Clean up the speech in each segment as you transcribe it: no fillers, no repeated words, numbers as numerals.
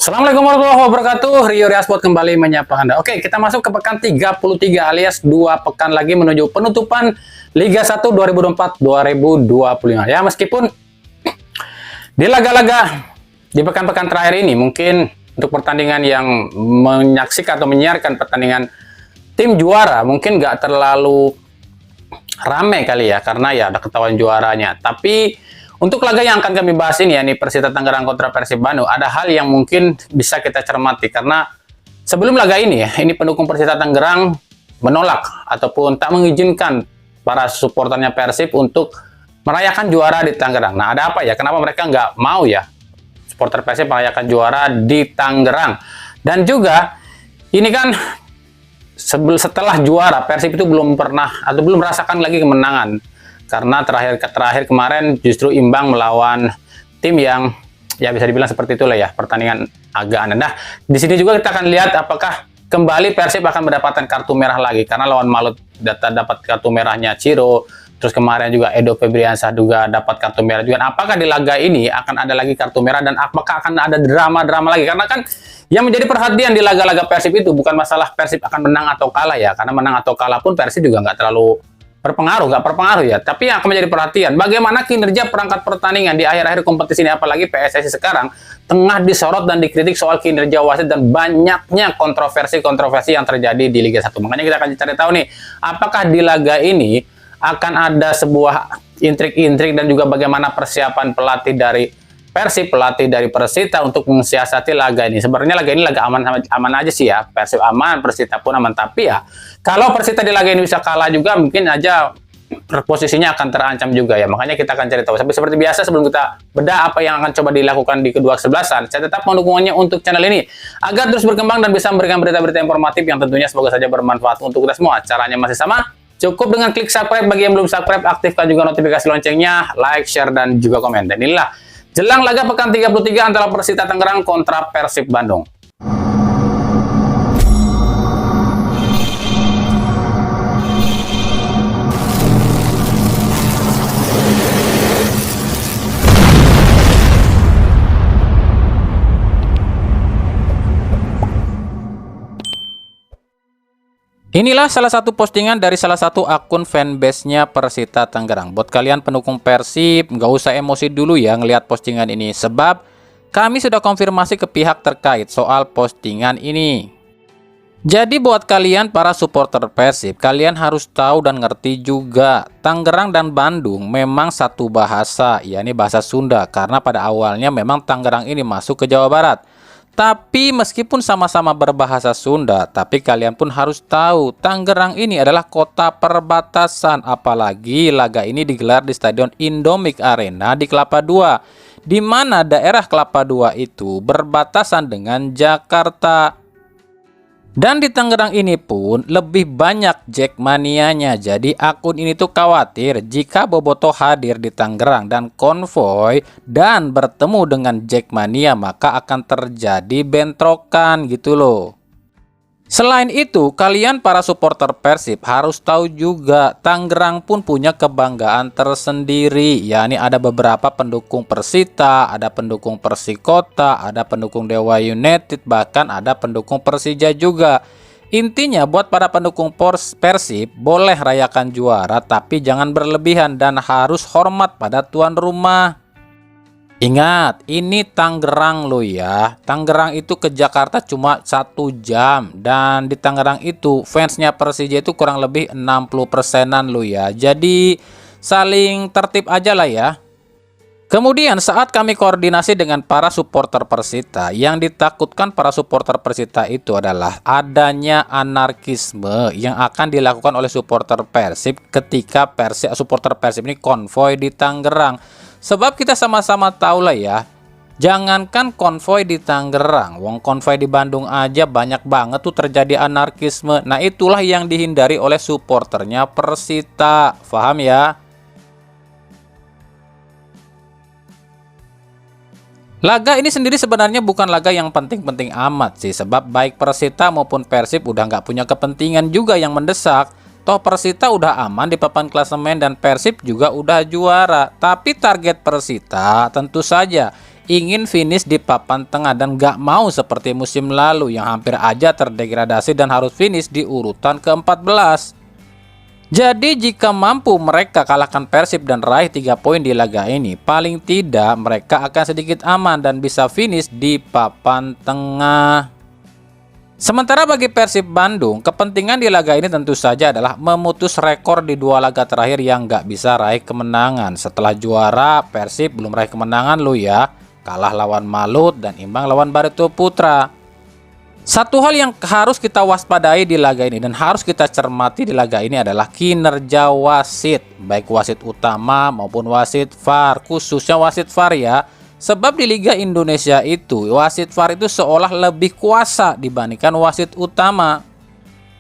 Assalamualaikum warahmatullahi wabarakatuh. Rio Riasport kembali menyapa Anda. Oke, kita masuk ke pekan 33 alias 2 pekan lagi menuju penutupan Liga 1 2024-2025. Ya, meskipun di laga-laga di pekan-pekan terakhir ini mungkin untuk pertandingan yang menyaksikan atau menyiarkan pertandingan tim juara mungkin nggak terlalu rame kali ya, karena ya ada ketahuan juaranya. Tapi untuk laga yang akan kami bahas ini, yakni Persita Tangerang kontra Persib Bandung, ada hal yang mungkin bisa kita cermati. Karena sebelum laga ini ya, ini pendukung Persita Tangerang menolak ataupun tak mengizinkan para supporternya Persib untuk merayakan juara di Tangerang. Nah, ada apa ya? Kenapa mereka nggak mau ya supporter Persib merayakan juara di Tangerang? Dan juga ini kan setelah juara, Persib itu belum pernah atau belum merasakan lagi kemenangan. Karena terakhir kemarin justru imbang melawan tim yang ya bisa dibilang seperti itulah ya, pertandingan agak aneh. Nah, di sini juga kita akan lihat apakah kembali Persib akan mendapatkan kartu merah lagi, karena lawan Malut dapat kartu merahnya Ciro, terus kemarin juga Edo Febriansyah juga dapat kartu merah juga. Nah, apakah di laga ini akan ada lagi kartu merah dan apakah akan ada drama-drama lagi? Karena kan yang menjadi perhatian di laga-laga Persib itu bukan masalah Persib akan menang atau kalah ya, karena menang atau kalah pun Persib juga nggak terlalu nggak berpengaruh ya. Tapi yang akan menjadi perhatian, bagaimana kinerja perangkat pertandingan di akhir-akhir kompetisi ini, apalagi PSSI sekarang tengah disorot dan dikritik soal kinerja wasit dan banyaknya kontroversi yang terjadi di Liga 1. Makanya kita akan cari tahu nih, apakah di laga ini akan ada sebuah intrik-intrik dan juga bagaimana persiapan pelatih dari Persib, pelatih dari Persita untuk mensiasati laga ini. Sebenarnya laga ini laga aman aja sih ya. Persib aman, Persita pun aman. Tapi ya, kalau Persita di laga ini bisa kalah juga, mungkin aja posisinya akan terancam juga ya. Makanya kita akan cari tahu. Tapi seperti biasa, sebelum kita bedah apa yang akan coba dilakukan di kedua kesebelasan, saya tetap mendukungannya untuk channel ini agar terus berkembang dan bisa memberikan berita-berita informatif yang tentunya semoga saja bermanfaat untuk kita semua. Caranya masih sama. Cukup dengan klik subscribe. Bagi yang belum subscribe, aktifkan juga notifikasi loncengnya, like, share, dan juga komen. Dan inilah jelang laga pekan 33 antara Persita Tangerang kontra Persib Bandung. Inilah salah satu postingan dari salah satu akun fanbase-nya Persita Tangerang. Buat kalian pendukung Persib, nggak usah emosi dulu ya ngelihat postingan ini. Sebab kami sudah konfirmasi ke pihak terkait soal postingan ini. Jadi buat kalian para supporter Persib, kalian harus tahu dan ngerti juga, Tangerang dan Bandung memang satu bahasa, yakni bahasa Sunda. Karena pada awalnya memang Tangerang ini masuk ke Jawa Barat. Tapi meskipun sama-sama berbahasa Sunda, tapi kalian pun harus tahu Tangerang ini adalah kota perbatasan. Apalagi laga ini digelar di Stadion Indomik Arena di Kelapa II, di mana daerah Kelapa II itu berbatasan dengan Jakarta. Dan di Tangerang ini pun lebih banyak Jackmanianya. Jadi akun ini tuh khawatir jika Bobotoh hadir di Tangerang dan konvoy dan bertemu dengan Jackmania, maka akan terjadi bentrokan gitu loh. Selain itu, kalian para supporter Persib harus tahu juga Tangerang pun punya kebanggaan tersendiri. Yakni ada beberapa pendukung Persita, ada pendukung Persikota, ada pendukung Dewa United, bahkan ada pendukung Persija juga. Intinya buat para pendukung Persib, boleh rayakan juara tapi jangan berlebihan dan harus hormat pada tuan rumah. Ingat, ini Tangerang loh ya. Tangerang itu ke Jakarta cuma 1 jam. Dan di Tangerang itu fansnya Persija itu kurang lebih 60%-an loh ya. Jadi saling tertib aja lah ya. Kemudian saat kami koordinasi dengan para supporter Persita, yang ditakutkan para supporter Persita itu adalah adanya anarkisme yang akan dilakukan oleh supporter Persib ketika supporter Persib ini konvoy di Tangerang. Sebab kita sama-sama tahu lah ya, jangankan konvoy di Tangerang, wong konvoy di Bandung aja banyak banget tuh terjadi anarkisme. Nah itulah yang dihindari oleh supporternya Persita, paham ya? Laga ini sendiri sebenarnya bukan laga yang penting-penting amat sih, sebab baik Persita maupun Persib udah nggak punya kepentingan juga yang mendesak. Toh Persita udah aman di papan klasemen dan Persib juga udah juara. Tapi target Persita tentu saja ingin finish di papan tengah dan gak mau seperti musim lalu yang hampir aja terdegradasi dan harus finish di urutan ke-14. Jadi jika mampu mereka kalahkan Persib dan raih 3 poin di laga ini, paling tidak mereka akan sedikit aman dan bisa finish di papan tengah. Sementara bagi Persib Bandung, kepentingan di laga ini tentu saja adalah memutus rekor di 2 laga terakhir yang gak bisa raih kemenangan. Setelah juara, Persib belum raih kemenangan loh ya, kalah lawan Malut dan imbang lawan Barito Putra. Satu hal yang harus kita waspadai di laga ini dan harus kita cermati di laga ini adalah kinerja wasit, baik wasit utama maupun wasit VAR, khususnya wasit VAR ya. Sebab di Liga Indonesia itu wasit VAR itu seolah lebih kuasa dibandingkan wasit utama.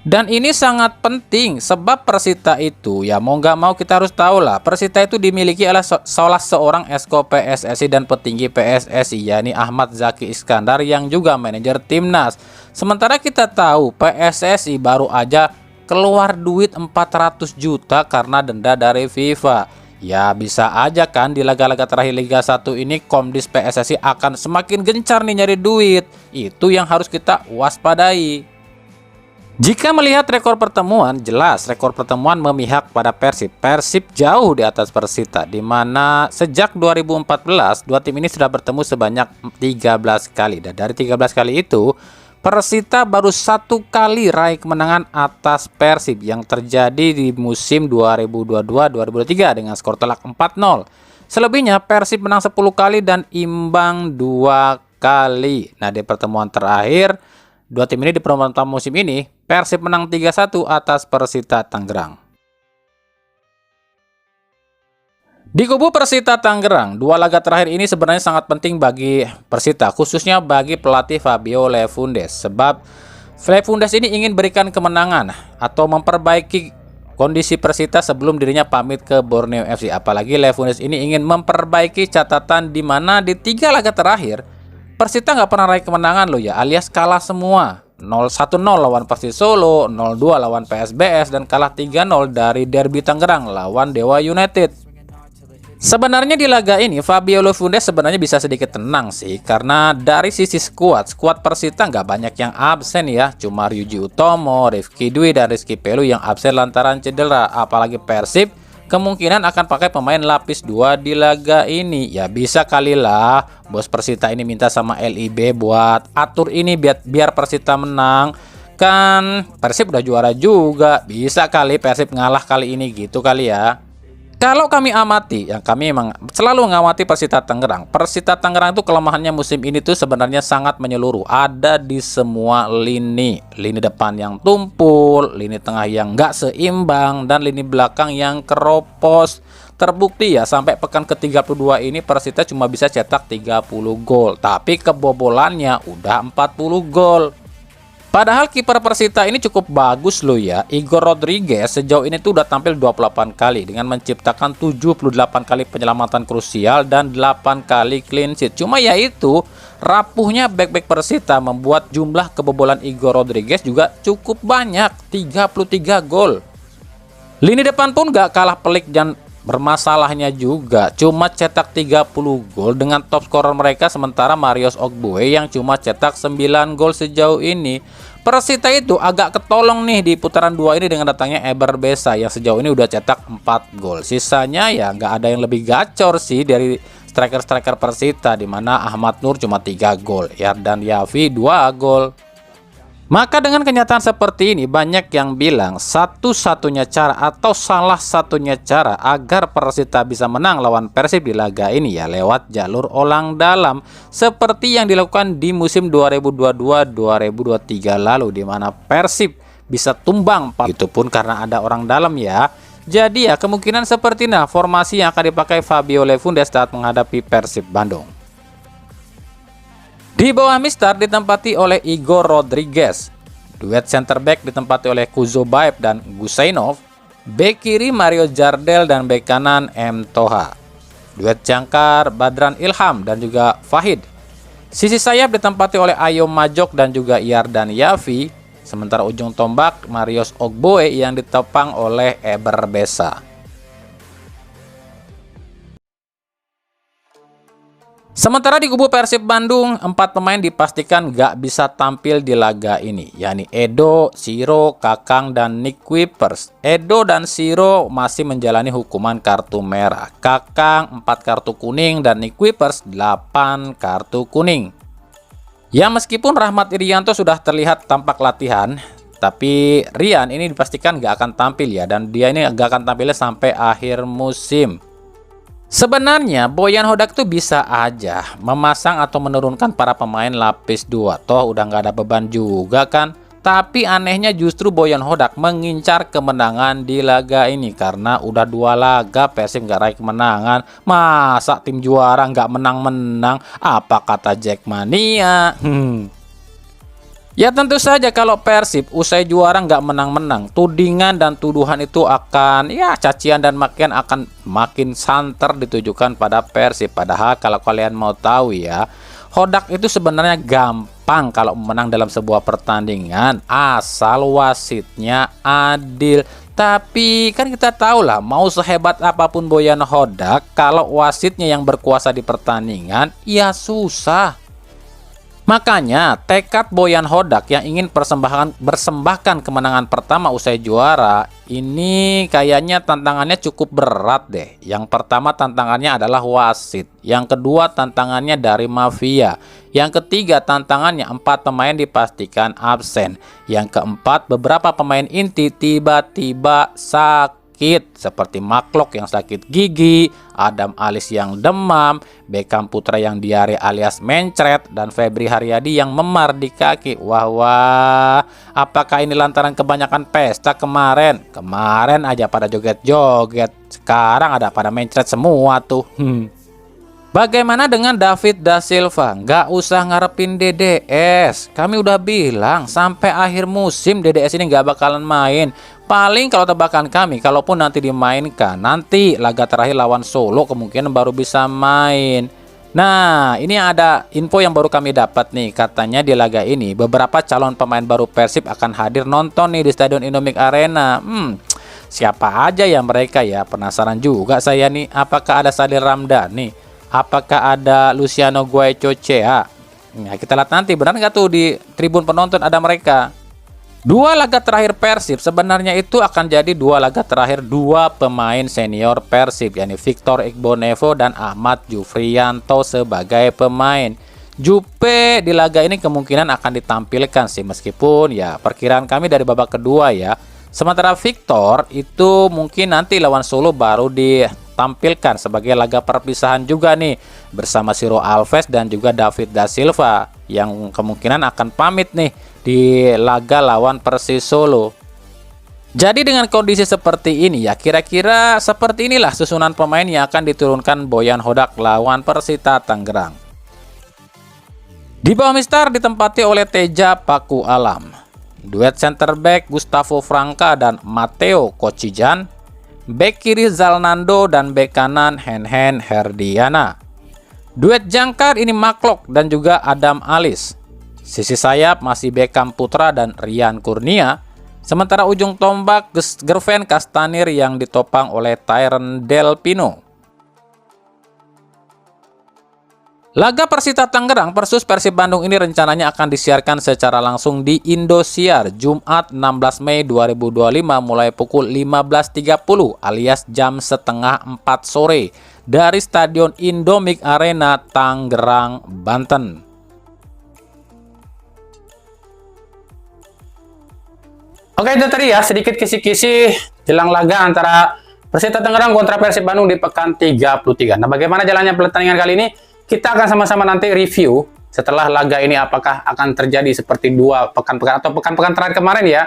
Dan ini sangat penting sebab Persita itu ya mau nggak mau kita harus tahu lah, Persita itu dimiliki oleh salah seorang esko PSSI dan petinggi PSSI, yakni Ahmad Zaki Iskandar yang juga manajer timnas. Sementara kita tahu PSSI baru aja keluar duit 400 juta karena denda dari FIFA. Ya bisa aja kan di laga-laga terakhir Liga 1 ini Komdis PSSI akan semakin gencar nih nyari duit. Itu yang harus kita waspadai. Jika melihat rekor pertemuan, jelas rekor pertemuan memihak pada Persib. Persib jauh di atas Persita, di mana sejak 2014 dua tim ini sudah bertemu sebanyak 13 kali. Dan dari 13 kali itu, Persita baru 1 kali raih kemenangan atas Persib yang terjadi di musim 2022-2023 dengan skor telak 4-0. Selebihnya Persib menang 10 kali dan imbang 2 kali. Nah, di pertemuan terakhir dua tim ini di pertemuan musim ini, Persib menang 3-1 atas Persita Tangerang. Di kubu Persita Tangerang, 2 laga terakhir ini sebenarnya sangat penting bagi Persita, khususnya bagi pelatih Fabio Lefundes. Sebab Lefundes ini ingin berikan kemenangan atau memperbaiki kondisi Persita sebelum dirinya pamit ke Borneo FC. Apalagi Lefundes ini ingin memperbaiki catatan di mana di 3 laga terakhir Persita nggak pernah raih kemenangan loh ya, alias kalah semua. 0-1-0 lawan Persis Solo, 0-2 lawan PSBS, dan kalah 3-0 dari Derby Tangerang lawan Dewa United. Sebenarnya di laga ini Fabio Lefundes sebenarnya bisa sedikit tenang sih, karena dari sisi skuad Persita nggak banyak yang absen ya, cuma Ryuji Utomo, Rifki Dwi, dan Rizky Pelu yang absen lantaran cedera. Apalagi Persib kemungkinan akan pakai pemain lapis 2 di laga ini. Ya bisa kali lah bos Persita ini minta sama LIB buat atur ini biar Persita menang. Kan Persib udah juara juga, bisa kali Persib ngalah kali ini gitu kali ya. Kalau kami amati, yang kami memang selalu mengamati Persita Tangerang. Persita Tangerang itu kelemahannya musim ini tuh sebenarnya sangat menyeluruh. Ada di semua lini. Lini depan yang tumpul, lini tengah yang nggak seimbang, dan lini belakang yang keropos. Terbukti ya sampai pekan ke-32 ini Persita cuma bisa cetak 30 gol. Tapi kebobolannya udah 40 gol. Padahal kiper Persita ini cukup bagus loh ya. Igor Rodriguez sejauh ini tuh udah tampil 28 kali dengan menciptakan 78 kali penyelamatan krusial dan 8 kali clean sheet. Cuma ya itu, rapuhnya bek-bek Persita membuat jumlah kebobolan Igor Rodriguez juga cukup banyak, 33 gol. Lini depan pun gak kalah pelik dan bermasalahnya juga, cuma cetak 30 gol dengan top scorer mereka, sementara Marius Ogboe yang cuma cetak 9 gol sejauh ini. Persita itu agak ketolong nih di putaran 2 ini dengan datangnya Eber Besa yang sejauh ini udah cetak 4 gol. Sisanya ya nggak ada yang lebih gacor sih dari striker-striker Persita, di mana Ahmad Nur cuma 3 gol, Yardan Yafi 2 gol. Maka dengan kenyataan seperti ini, banyak yang bilang satu-satunya cara atau salah satunya cara agar Persita bisa menang lawan Persib di laga ini ya lewat jalur olang dalam, seperti yang dilakukan di musim 2022-2023 lalu, di mana Persib bisa tumbang. Itu pun karena ada orang dalam ya. Jadi ya kemungkinan seperti nah formasi yang akan dipakai Fabio Lefundes saat menghadapi Persib Bandung. Di bawah Mister ditempati oleh Igor Rodriguez. Duet center back ditempati oleh Kuzobaev dan Gusainov. Bek kiri Mario Jardel dan bek kanan M. Toha. Duet jangkar Badran Ilham dan juga Fahid. Sisi sayap ditempati oleh Ayo Majok dan juga Yardan Yafi. Sementara ujung tombak Marius Ogboe yang ditopang oleh Eber Besa. Sementara di kubu Persib Bandung, 4 pemain dipastikan gak bisa tampil di laga ini, yakni Edo, Siro, Kakang, dan Nick Kuipers. Edo dan Siro masih menjalani hukuman kartu merah. Kakang 4 kartu kuning dan Nick Kuipers 8 kartu kuning. Ya, meskipun Rahmat Irianto sudah terlihat tampak latihan, tapi Rian ini dipastikan gak akan tampil ya, dan dia ini gak akan tampilnya sampai akhir musim. Sebenarnya Boyan Hodak tuh bisa aja memasang atau menurunkan para pemain lapis 2, toh udah nggak ada beban juga kan. Tapi anehnya justru Boyan Hodak mengincar kemenangan di laga ini, karena udah 2 laga Persib nggak raih kemenangan. Masa tim juara nggak menang-menang? Apa kata Jackmania? Ya tentu saja kalau Persib usai juara nggak menang-menang, tudingan dan tuduhan itu akan, ya cacian dan makian akan makin santer ditujukan pada Persib. Padahal kalau kalian mau tahu ya, Hodak itu sebenarnya gampang kalau menang dalam sebuah pertandingan asal wasitnya adil. Tapi kan kita tahu lah, mau sehebat apapun Boyan Hodak, kalau wasitnya yang berkuasa di pertandingan, ya susah. Makanya tekad Boyan Hodak yang ingin bersembahkan kemenangan pertama usai juara ini kayaknya tantangannya cukup berat deh. Yang pertama tantangannya adalah wasit, yang kedua tantangannya dari mafia, yang ketiga tantangannya 4 pemain dipastikan absen, yang keempat beberapa pemain inti tiba-tiba sakit seperti Maklok yang sakit gigi, Adam Alis yang demam, Beckham Putra yang diare alias mencret, dan Febri Haryadi yang memar di kaki. Wah, apakah ini lantaran kebanyakan pesta kemarin? Kemarin aja pada joget-joget, sekarang ada pada mencret semua tuh. Bagaimana dengan David Da Silva? Nggak usah ngarepin DDS. Kami udah bilang sampai akhir musim DDS ini nggak bakalan main. Paling kalau tebakan kami, kalaupun nanti dimainkan, nanti laga terakhir lawan Solo kemungkinan baru bisa main. Nah, ini ada info yang baru kami dapat nih. Katanya di laga ini beberapa calon pemain baru Persib akan hadir nonton nih di Stadion Indomik Arena. Siapa aja ya mereka ya? Penasaran juga saya nih. Apakah ada Sadil Ramdhani? Apakah ada Luciano Guaicochea? Nah, kita lihat nanti benar nggak tuh di tribun penonton ada mereka. 2 laga terakhir Persib sebenarnya itu akan jadi 2 laga terakhir 2 pemain senior Persib, yakni Victor Igbonevo dan Ahmad Jufriyanto sebagai pemain. Jupe di laga ini kemungkinan akan ditampilkan sih, meskipun ya perkiraan kami dari babak kedua ya. Sementara Victor itu mungkin nanti lawan Solo baru ditampilkan sebagai laga perpisahan juga nih, bersama Ciro Alves dan juga David Da Silva yang kemungkinan akan pamit nih di laga lawan Persis Solo. Jadi dengan kondisi seperti ini ya, kira-kira seperti inilah susunan pemain yang akan diturunkan Boyan Hodak lawan Persita Tangerang. Di bawah Mistar ditempati oleh Teja Paku Alam, duet center back Gustavo Franca dan Matteo Kocijan, back kiri Zalnando dan back kanan Henhen Herdiana. Duet jangkar ini Maklok dan juga Adam Alis. Sisi sayap masih Beckham Putra dan Rian Kurnia. Sementara ujung tombak Gerven Castanir yang ditopang oleh Tyron Del Pino. Laga Persita Tangerang versus Persib Bandung ini rencananya akan disiarkan secara langsung di Indosiar Jumat 16 Mei 2025 mulai pukul 15.30 alias jam setengah 4 sore dari Stadion Indomik Arena Tangerang, Banten. Oke, itu tadi ya sedikit kisi-kisi jelang laga antara Persita Tangerang kontra Persib Bandung di pekan 33. Nah, bagaimana jalannya pertandingan kali ini? Kita akan sama-sama nanti review setelah laga ini apakah akan terjadi seperti 2 pekan-pekan atau pekan-pekan terakhir kemarin ya.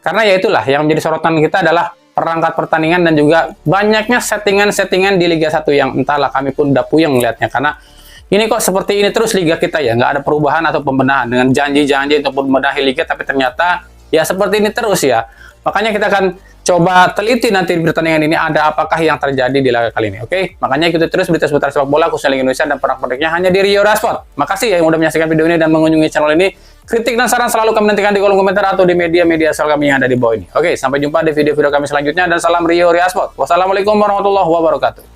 Karena ya itulah yang menjadi sorotan kita adalah perangkat pertandingan dan juga banyaknya settingan-settingan di Liga 1 yang entahlah kami pun udah puyeng melihatnya, karena ini kok seperti ini terus liga kita ya, nggak ada perubahan atau pembenahan dengan janji-janji untuk membenahi liga, tapi ternyata ya seperti ini terus ya. Makanya kita akan coba teliti nanti di pertandingan ini ada apakah yang terjadi di laga kali ini. Oke, makanya ikuti terus berita seputar sepak bola khususnya Liga Indonesia dan perang-perangnya hanya di Rio Sport. Makasih ya yang udah menyaksikan video ini dan mengunjungi channel ini. Kritik dan saran selalu kami nantikan di kolom komentar atau di media-media sosial kami yang ada di bawah ini. Oke, sampai jumpa di video-video kami selanjutnya dan salam Rio Sport. Wassalamualaikum warahmatullahi wabarakatuh.